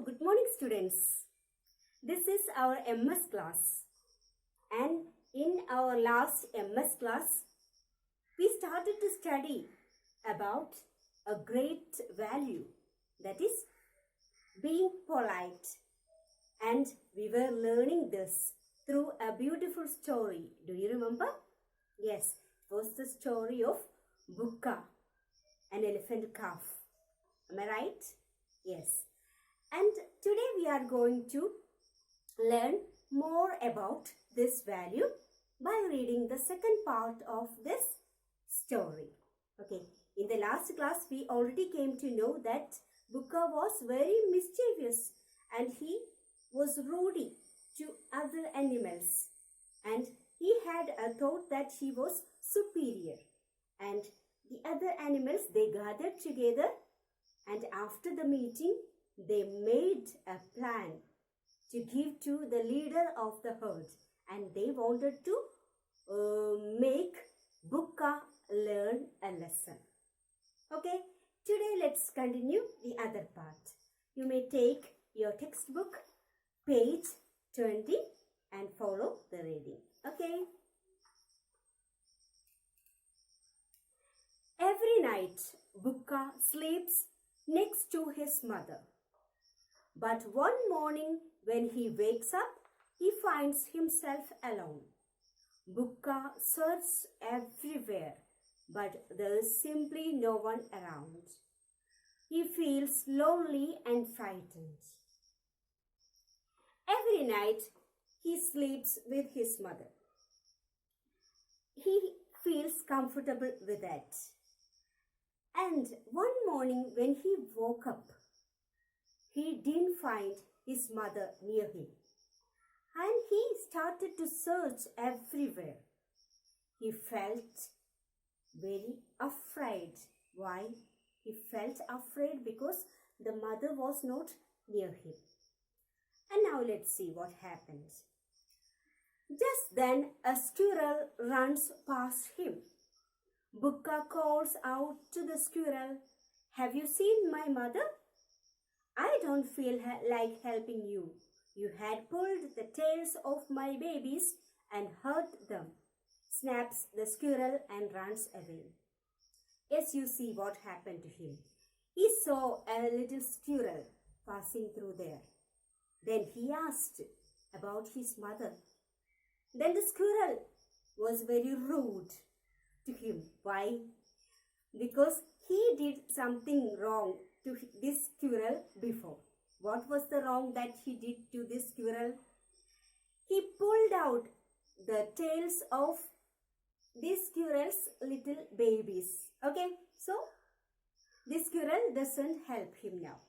Good morning, students. This is our MS class, and in our last MS class, we started to study about a great value, that is being polite, and we were learning this through a beautiful story. Do you remember? Yes, it was the story of Bukka, an elephant calf. Am I right? Yes. And today we are going to learn more about this value by reading the second part of this story. Okay, in the last class we already came to know that Bukka was very mischievous and he was rude to other animals, and he had a thought that he was superior, and the other animals, they gathered together, and after the meeting they made a plan to give to the leader of the herd, and they wanted to make Bukka learn a lesson. Okay, today let's continue the other part. You may take your textbook, page 20, and follow the reading. Okay. Every night, Bukka sleeps next to his mother. But one morning when he wakes up, he finds himself alone. Bukka searches everywhere, but there is simply no one around. He feels lonely and frightened. Every night, he sleeps with his mother. He feels comfortable with that. And one morning when he woke up, he didn't find his mother near him. And he started to search everywhere. He felt very afraid. Why? He felt afraid because the mother was not near him. And now let's see what happens. Just then a squirrel runs past him. Bukka calls out to the squirrel, "Have you seen my mother? I don't feel like helping you. You had pulled the tails of my babies and hurt them," snaps the squirrel and runs away. Yes, you see what happened to him. He saw a little squirrel passing through there. Then he asked about his mother. Then the squirrel was very rude to him. Why? Because he did something wrong to this squirrel before. What was the wrong that he did to this squirrel? He pulled out the tails of this squirrel's little babies. Okay, so this squirrel doesn't help him now.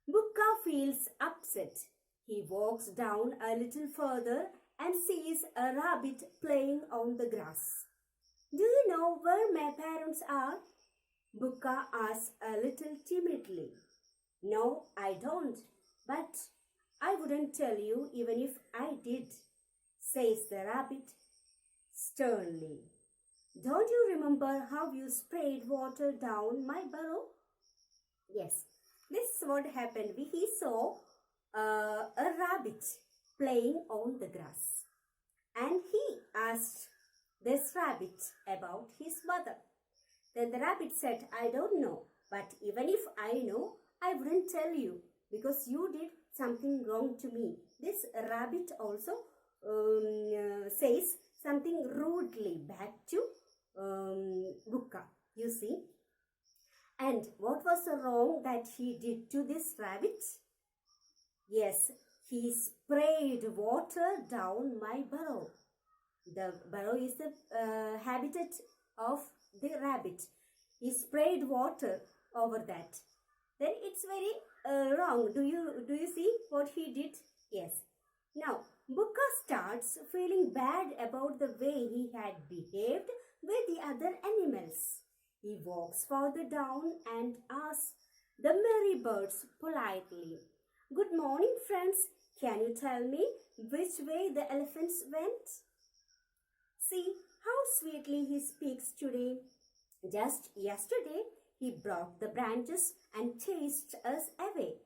Bukka feels upset. He walks down a little further and sees a rabbit playing on the grass. "Do you know where my parents are?" Bukka asks a little timidly. "No, I don't, but I wouldn't tell you even if I did," says the rabbit sternly. "Don't you remember how you sprayed water down my burrow?" Yes, this is what happened. He saw a rabbit playing on the grass, and he asked this rabbit about his mother. Then the rabbit said, "I don't know, but even if I know, I wouldn't tell you because you did something wrong to me." This rabbit also says something rudely back to Bukka, you see. And what was the wrong that he did to this rabbit? Yes, he sprayed water down my burrow. The burrow is the habitat of the rabbit. He sprayed water over that. Then it's very wrong. Do you see what he did? Yes. Now Bukka starts feeling bad about the way he had behaved with the other animals. He walks further down and asks the merry birds politely, "Good morning, friends. Can you tell me which way the elephants went?" See how sweetly he speaks today. Just yesterday, he broke the branches and chased us away,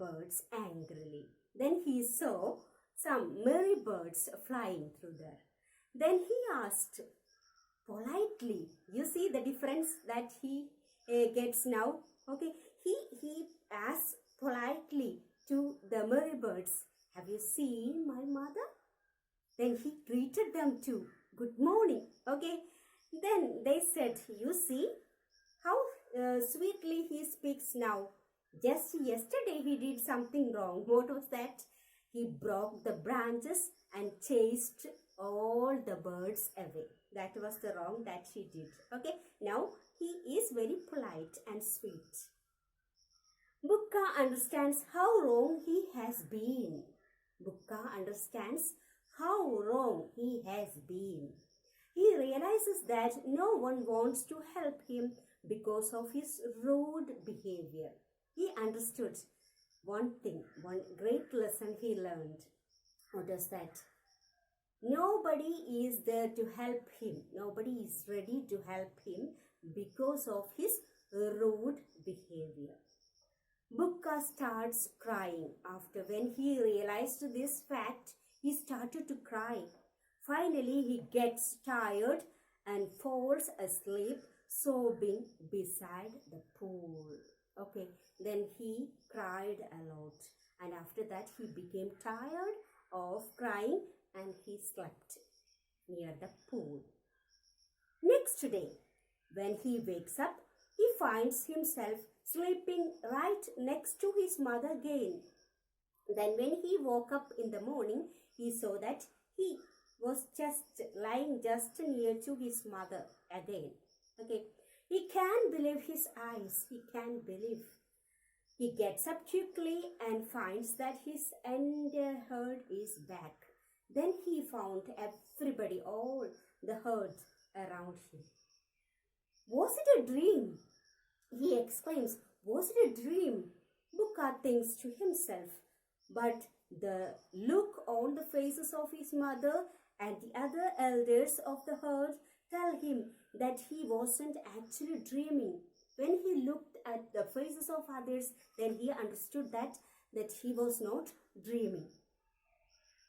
birds angrily. Then he saw some merry birds flying through there. Then he asked politely. You see the difference that he gets now? Okay, he asked politely to the merry birds, "Have you seen my mother?" Then he greeted them too. "Good morning." Okay, then they said, "You see how sweetly he speaks now. Just yesterday he did something wrong." What was that? He broke the branches and chased all the birds away. That was the wrong that he did. Okay, now he is very polite and sweet. Bukka understands how wrong he has been. Bukka understands how wrong he has been. He realizes that no one wants to help him because of his rude behavior. He understood one thing, one great lesson he learned. What is that? Nobody is there to help him. Nobody is ready to help him because of his rude behavior. Bukka starts crying. After when he realized this fact, he started to cry. Finally, he gets tired and falls asleep, sobbing beside the pool. Okay, then he cried a lot. And after that, he became tired of crying and he slept near the pool. Next day, when he wakes up, he finds himself sleeping right next to his mother again. Then when he woke up in the morning, he saw that he was just lying just near to his mother again. Okay, he can't believe his eyes. He can't believe. He gets up quickly and finds that his entire herd is back. Then he found everybody, all the herd around him. Was it a dream? He exclaims, "Was it a dream?" Bukka thinks to himself, but the look on the faces of his mother and the other elders of the herd tell him that he wasn't actually dreaming. When he looked at the faces of others, then he understood that he was not dreaming.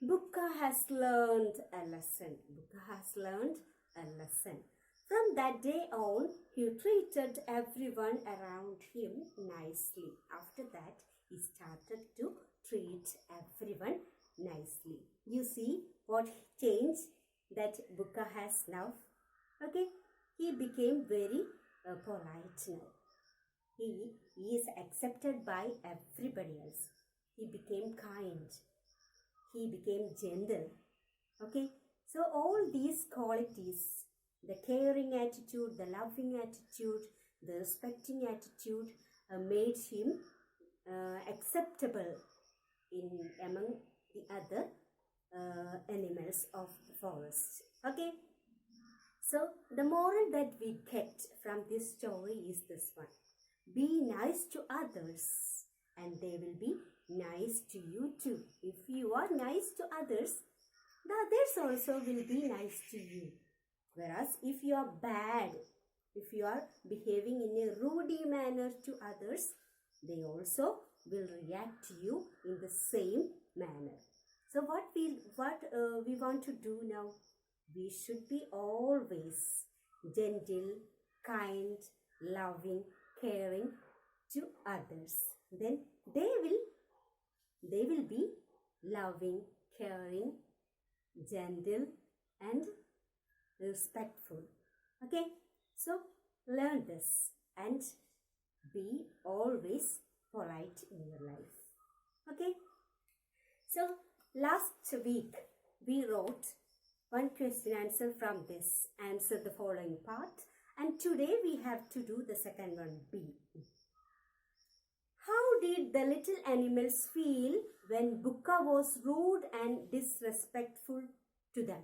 Bukka has learned a lesson. Bukka has learned a lesson. From that day on, he treated everyone around him nicely. After that, he started to treat everyone nicely. You see what change that Bukka has now? Okay, he became very polite now. He is accepted by everybody else. He became kind. He became gentle. Okay, so all these qualities, the caring attitude, the loving attitude, the respecting attitude, made him acceptable among the other animals of the forest. Okay, so the moral that we get from this story is this one: be nice to others and they will be nice to you too. If you are nice to others, the others also will be nice to you. Whereas if you are bad, if you are behaving in a rude manner to others, they also will react to you in the same manner. So what we want to do now? We should be always gentle, kind, loving, caring to others. Then they will be loving, caring, gentle and respectful. Okay, so learn this and be always polite in your life. Okay, so last week we wrote one question answer from this, answer the following part, and today we have to do the second one, B. How did the little animals feel when Bukka was rude and disrespectful to them?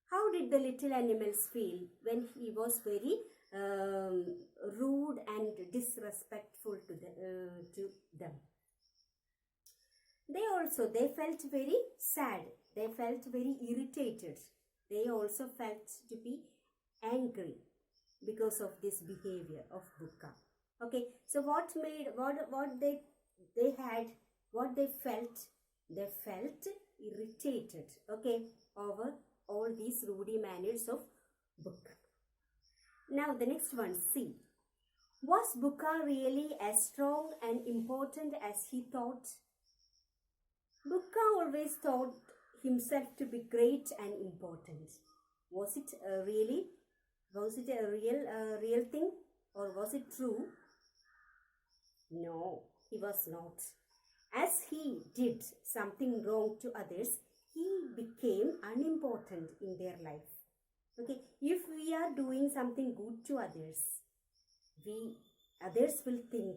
How did the little animals feel when he was very rude and disrespectful to them? They felt very sad. They felt very irritated. They also felt to be angry because of this behavior of Bukka. Okay, so what they they had what they felt irritated, okay, over all these ruddy manners of Bukka. Now the next one, C. Was Bukka really as strong and important as he thought? Bukka always thought himself to be great and important. Was it a real thing, or was it true? No, he was not. As he did something wrong to others, he became unimportant in their life. Okay, if we are doing something good to others, others will think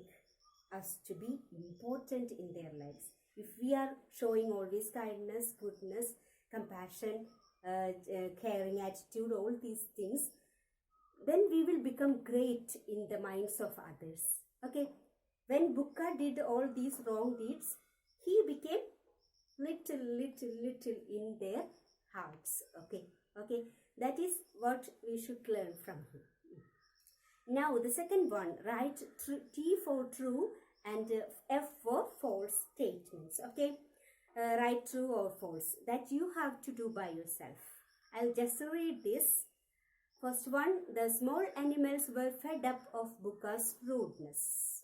us to be important in their lives. If we are showing always kindness, goodness, compassion, caring attitude, all these things, then we will become great in the minds of others. Okay, when Bukka did all these wrong deeds, he became little in their hearts. Okay, that is what we should learn from him. Now the second one, write T for true and F for false statements. Okay, write true or false. That you have to do by yourself. I'll just read this. First one, the small animals were fed up of Bukka's rudeness.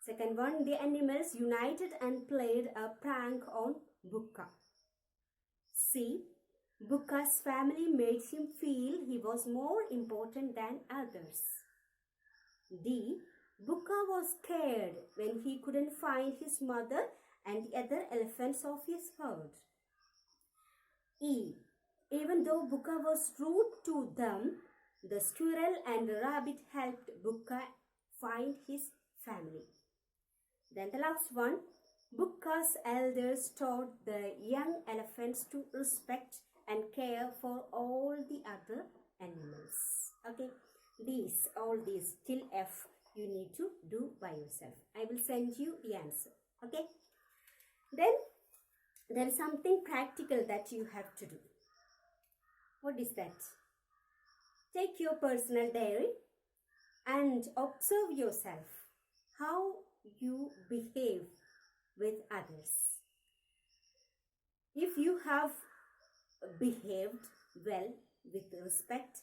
Second one, the animals united and played a prank on Bukka. C. Bukka's family made him feel he was more important than others. D. Bukka was scared when he couldn't find his mother and the other elephants of his herd. E. Even though Bukka was rude to them, the squirrel and the rabbit helped Bukka find his family. Then the last one, Bukka's elders taught the young elephants to respect and care for all the other animals. Okay, all these till F you need to do by yourself. I will send you the answer. Okay, then there is something practical that you have to do. What is that? Take your personal diary and observe yourself, how you behave with others. If you have behaved well, with respect,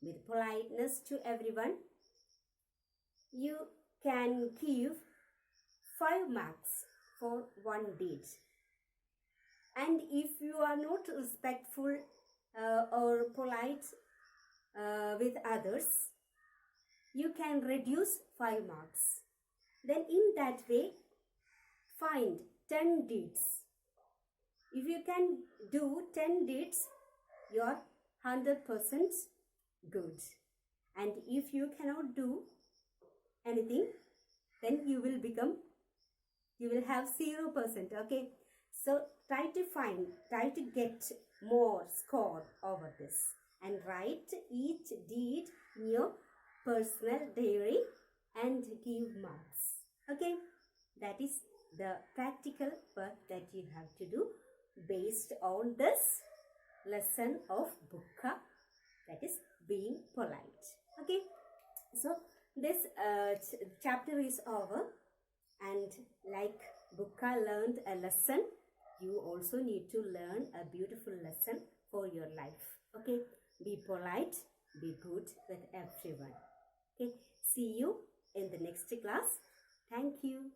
with politeness to everyone, you can give 5 marks for one deed. And if you are not respectful or polite with others, you can reduce 5 marks. Then in that way, find 10 deeds. If you can do 10 deeds, you are 100% good. And if you cannot do anything, then you will have 0%. Okay, so try to get more score over this and write each deed in your personal diary and give marks. Okay, that is the practical work that you have to do based on this lesson of Bukka, that is being polite. Okay, so this chapter is over, and like Bukka learned a lesson, you also need to learn a beautiful lesson for your life. Okay, be polite, be good with everyone. Okay, see you in the next class. Thank you.